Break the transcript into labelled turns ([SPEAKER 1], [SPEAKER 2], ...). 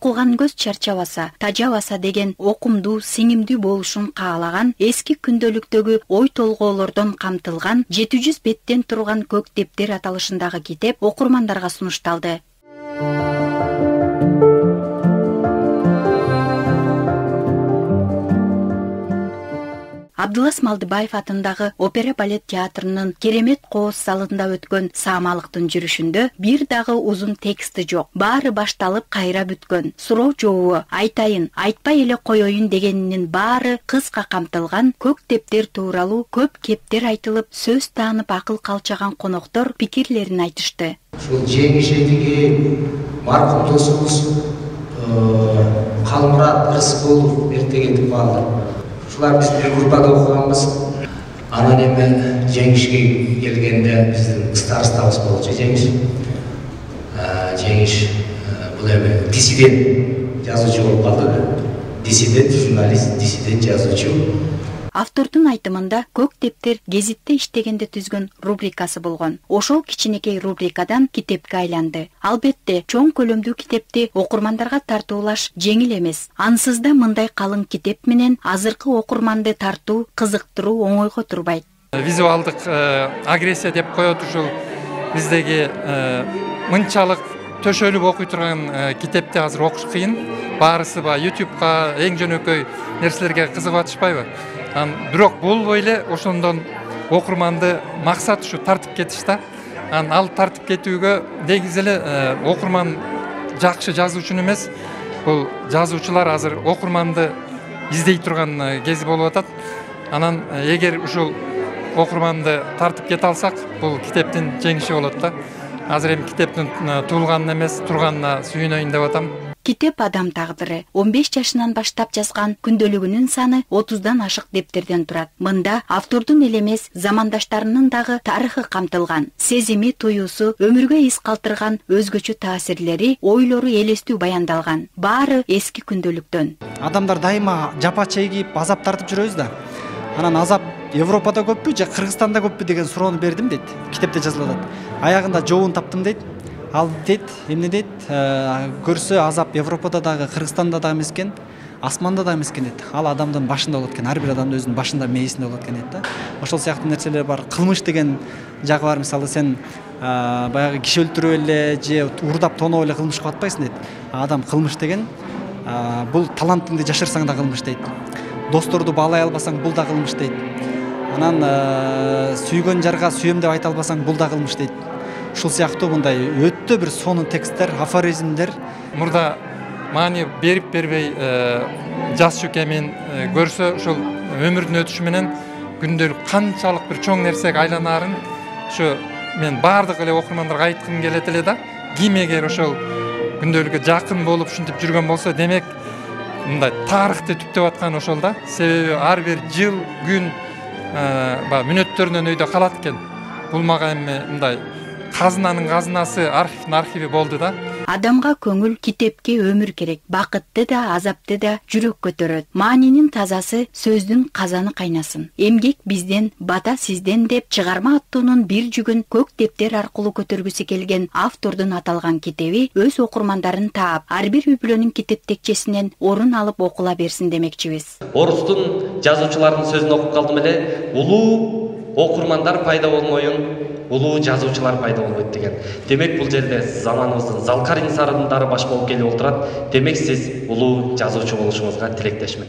[SPEAKER 1] окуган көз чарчабаса, тажабаса деген окумдуу, сиңимдүү болушун каалаган эски күндөлүктөгү ой толгоолордон камтылган 700 беттен турган Көк тептер аталышындагы китеп окурмандарга сунушталды. Абдулас Малдыбаев атындагы опера балет театрынын керемет кооз залында өткөн саамалыктын жүрүшүндө бир дагы узун тексти жок. Баары башталып кайра бүткөн. Суроо жообу айтайын, айтпай эле коеюн дегенинин баары кыска камтылган Көк тептер тууралуу көп кептер айтылып, сөз таанып акыл калчаган коноктор пикирлерин айтышты.
[SPEAKER 2] Ушул жеңишедиги маркум досубуз Калмурат Рыскулов эртегендик баалар. Ушулар биз бир группада окуганбыз. Анан эми жеңишке келгенде биздин старостабыз болчу Жеңиш. Жеңиш бул эми диссидент жазуучу болуп калды. Диссидент журналист, диссидент жазуучу.
[SPEAKER 1] Автордун айтымында Көк тептер гезитте иштегенде түзгөн рубрикасы болгон. Ошол кичинекей рубрикадан китепке айланды. Албетте, чоң көлөмдүү китепти окурмандарга тартуулаш жеңил эмес. Ансыз да мындай калың китеп менен азыркы окурманды тартуу, кызыктыруу оңойго турбайт.
[SPEAKER 3] Визуалдык агрессия деп коет ушул биздеги мынчалык төшөлүп окуй турган китепти азыр окуш кыйын. Баарысы YouTube'га эң жөнөкөй нерселерге кызыгып атышпайбы? Бирок болбой эле ошондон окурманды максат ушу тартып кетиш да. Ал тартып кетүүгө негизи эле окурман жакшы жазуучун эмес, бул жазуучулар азыр окурманды издей турган кези болуп атат. Анан эгер ушул окурманды тартып кете алсак, бул китептин жеңиши болот да. Азыр эми китептин туулганына эмес, турганына сүйүнөйүн деп атам.
[SPEAKER 1] Китеп адам тагдыры. 15 жашынан баштап жазган күндөлүгүнүн саны 30дан ашык дептерден турат. Мында автордун эле эмес, замандаштарынын дагы тарыхы камтылган. Сезими, туюусу, өмүргө из калтырган өзгөчө таасирлери, ойлору элестүү баяндалган. Баары эски күндөлүктөн.
[SPEAKER 4] Адамдар дайыма жапа чегип, азап тартып жүрөбүз да. Анан азап Европада көппү же Кыргызстанда көппү деген суроону бердим дейт. Китепте жазылып атат. Аягында жообун таптым дейт. Ал дейт, эмне дейт, көрсө азап Европада дагы, Кыргызстанда дагы эмес экен, асманда дагы эмес экен дейт. Ал адамдын башында болот экен, ар бир адамдын өзүнүн башында, мээсинде болот экен дейт да. Ошол сыяктуу нерселер бар. Кылмыш деген жагы бар, мисалы сен баягы киши өлтүрүп эле же уурдап тоноп эле кылмыш кылып атпайсың дейт. Адам кылмыш деген бул талантыңды жашырсаң да кылмыш дейт. Досторду баалай албасаң бул да кылмыш дейт. Анан сүйгөн жарга сүйөм деп айта албасаң бул да кылмыш дейт. Ушул сыяктуу мындай өтө бир сонун тексттер, афоризмдер.
[SPEAKER 3] Мурда маани берип бербей жазчу экенин көрсө, ушул өмүрдүн өтүшү менен күндөлүк канчалык бир чоң нерсеге айланаарын ушу мен баардык эле окурмандарга айткым келет эле да. Ким эгер ошол күндөлүккө жакын болуп ушинтип жүргөн болсо, демек мындай тарыхты түптөп аткан ошол да. Себеби ар бир жыл, күн мүнөттөрүнөн өйдө калат экен. Бул мага эми мындай казынанын казынасы, архивдин архиви болду да.
[SPEAKER 1] Адамга көңүл, китепке өмүр керек. Бакытты да, азапты да жүрөк көтөрөт. Маанинин тазасы, сөздүн казаны кайнасын. Эмгек бизден, бата сизден деп чыгарма аттуунун бир жүгүн Көк тептер аркылуу көтөргүсү келген автордун аталган китеби өз окурмандарын таап, ар бир үй бүлөнүн китеп текчесинен орун алып окула берсин демекчибиз.
[SPEAKER 5] Орустун жазуучуларынын сөзүн окуп калдым эле. Улуу окурмандар пайда болмоюн, улуу жазуучулар пайда болбойт деген. Демек бул жерде заманыбыздын залкар инсандары баш болуп келип отурат. Демек сиз улуу жазуучу болушуңузга тилектешмин.